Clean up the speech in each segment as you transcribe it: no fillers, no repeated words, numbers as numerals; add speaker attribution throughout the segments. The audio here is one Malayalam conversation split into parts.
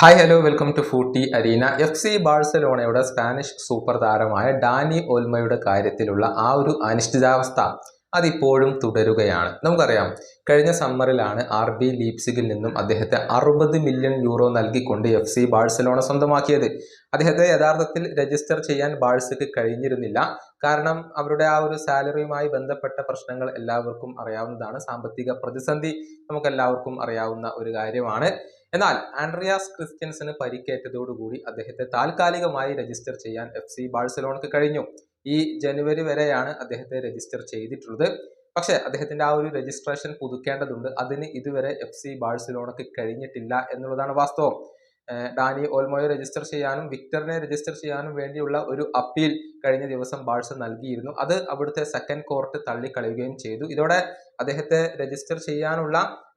Speaker 1: Hi hello welcome to footy arena. FC ബാഴ്സലോണയുടെ സ്പാനിഷ് സൂപ്പർ താരമായ ഡാനി ഓൽമോയുടെ കാര്യത്തിലുള്ള ആ ഒരു അനിശ്ചിതാവസ്ഥ അതിപ്പോഴും തുടരുകയാണ്. നമുക്കറിയാം, കഴിഞ്ഞ സമ്മറിലാണ് RB ലീപ്സിഗിൽ നിന്നും അദ്ദേഹത്തെ 60 മില്യൺ യൂറോ നൽകിക്കൊണ്ട് FC ബാഴ്സലോണ സ്വന്തമാക്കിയത്. അദ്ദേഹത്തെ യഥാർത്ഥത്തിൽ രജിസ്റ്റർ ചെയ്യാൻ ബാഴ്സയ്ക്ക് കഴിഞ്ഞിരുന്നില്ല. കാരണം അവരുടെ ആ ഒരു സാലറിയുമായി ബന്ധപ്പെട്ട പ്രശ്നങ്ങൾ എല്ലാവർക്കും അറിയാവുന്നതാണ്. സാമ്പത്തിക പ്രതിസന്ധി നമുക്കെല്ലാവർക്കും അറിയാവുന്ന ഒരു കാര്യമാണ്. എന്നാൽ ആൻഡ്രിയാസ് ക്രിസ്ത്യൻസന് പരിക്കേറ്റതോടുകൂടി അദ്ദേഹത്തെ താൽക്കാലികമായി രജിസ്റ്റർ ചെയ്യാൻ FC ബാഴ്സലോണക്ക് കഴിഞ്ഞു. ഈ ജനുവരി വരെയാണ് അദ്ദേഹത്തെ രജിസ്റ്റർ ചെയ്തിട്ടുള്ളത്. പക്ഷേ അദ്ദേഹത്തിന്റെ ആ ഒരു രജിസ്ട്രേഷൻ പുതുക്കേണ്ടതുണ്ട്. അതിന് ഇതുവരെ FC ബാഴ്സലോണക്ക് കഴിഞ്ഞിട്ടില്ല എന്നുള്ളതാണ് വാസ്തവം. ഡാനി ഓൽമോയെ രജിസ്റ്റർ ചെയ്യാനും വിക്ടറിനെ രജിസ്റ്റർ ചെയ്യാനും വേണ്ടിയുള്ള ഒരു അപ്പീൽ കഴിഞ്ഞ ദിവസം ബാഴ്സ നൽകിയിരുന്നു. അത് അവിടുത്തെ സെക്കൻഡ് കോർട്ട് തള്ളിക്കളയുകയും ചെയ്തു. ഇതോടെ അദ്ദേഹത്തെ രജിസ്റ്റർ ചെയ്യാനുള്ള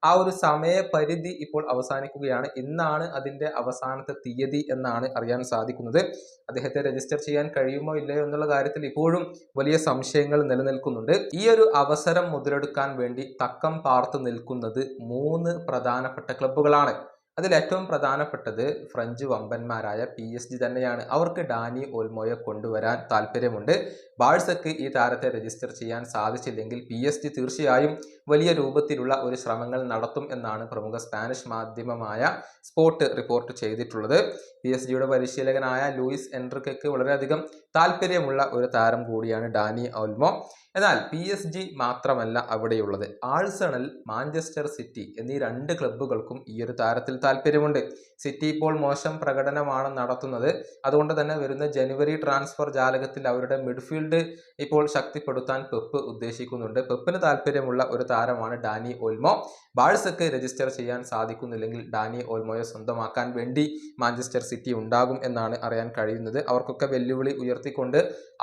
Speaker 1: ആ ഒരു സമയപരിധി ഇപ്പോൾ അവസാനിക്കുകയാണ്. ഇന്നാണ് അതിന്റെ അവസാനത്തെ തീയതി എന്നാണ് അറിയാൻ സാധിക്കുന്നത്. അദ്ദേഹത്തെ രജിസ്റ്റർ ചെയ്യാൻ കഴിയുമോ ഇല്ലയോ എന്നുള്ള കാര്യത്തിൽ ഇപ്പോഴും വലിയ സംശയങ്ങൾ നിലനിൽക്കുന്നുണ്ട്. ഈ ഒരു അവസരം മുതലെടുക്കാൻ വേണ്ടി തക്കം പാർത്തു നിൽക്കുന്നത് 3 പ്രധാനപ്പെട്ട ക്ലബ്ബുകളാണ്. അതിൽ ഏറ്റവും പ്രധാനപ്പെട്ടത് ഫ്രഞ്ച് വമ്പന്മാരായ PSG തന്നെയാണ്. അവർക്ക് ഡാനി ഓൽമോയെ കൊണ്ടുവരാൻ താല്പര്യമുണ്ട്. ബാഴ്സയ്ക്ക് ഈ താരത്തെ രജിസ്റ്റർ ചെയ്യാൻ സാധിച്ചില്ലെങ്കിൽ PSG തീർച്ചയായും വലിയ രൂപത്തിലുള്ള ഒരു ശ്രമങ്ങൾ നടത്തും എന്നാണ് പ്രമുഖ സ്പാനിഷ് മാധ്യമമായ സ്പോർട്ട് റിപ്പോർട്ട് ചെയ്തിട്ടുള്ളത്. PSG പരിശീലകനായ ലൂയിസ് എൻറിക്കയ്ക്ക് വളരെയധികം താല്പര്യമുള്ള ഒരു താരം കൂടിയാണ് ഡാനി ഓൽമോ. എന്നാൽ PSG മാത്രമല്ല അവിടെയുള്ളത്. ആഴ്സണൽ, മാഞ്ചസ്റ്റർ സിറ്റി എന്നീ 2 ക്ലബ്ബുകൾക്കും ഈ ഒരു താരത്തിൽ താല്പര്യമുണ്ട്. സിറ്റി ഇപ്പോൾ മോശം പ്രകടനമാണ് നടത്തുന്നത്. അതുകൊണ്ട് തന്നെ വരുന്ന ജനുവരി ട്രാൻസ്ഫർ ജാലകത്തിൽ അവരുടെ മിഡ്ഫീൽഡ് ഇപ്പോൾ ശക്തിപ്പെടുത്താൻ പെപ്പ് ഉദ്ദേശിക്കുന്നുണ്ട്. പെപ്പിന് താല്പര്യമുള്ള ഒരു താരമാണ് ഡാനി ഓൽമോ. ബാഴ്സയ്ക്ക് രജിസ്റ്റർ ചെയ്യാൻ സാധിക്കുന്നില്ലെങ്കിൽ ഡാനി ഓൽമോയെ സ്വന്തമാക്കാൻ വേണ്ടി മാഞ്ചസ്റ്റർ സിറ്റി ഉണ്ടാകും എന്നാണ് അറിയാൻ കഴിയുന്നത്. അവർക്കൊക്കെ വെല്ലുവിളി ഉയർത്തിക്കൊണ്ട്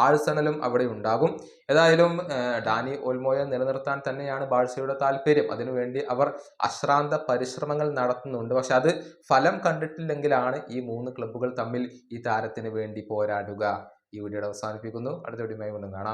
Speaker 1: ആഴ്സണലും അവിടെ ഉണ്ടാകും. ഏതായാലും ഡാനി ഓൽമോയെ നിലനിർത്താൻ തന്നെയാണ് ബാഴ്സയുടെ താല്പര്യം. അതിനുവേണ്ടി അവർ അശ്രാന്ത പരിശ്രമങ്ങൾ നടത്തുന്നുണ്ട്. പക്ഷെ അത് ഫലം കണ്ടിട്ടില്ലെങ്കിലാണ് ഈ 3 ക്ലബ്ബുകൾ തമ്മിൽ ഈ താരത്തിന് വേണ്ടി പോരാടുക. ഈ വീഡിയോ അവസാനിപ്പിക്കുന്നു. അടുത്ത വീഡിയോയുമായി വീണ്ടും കാണാം.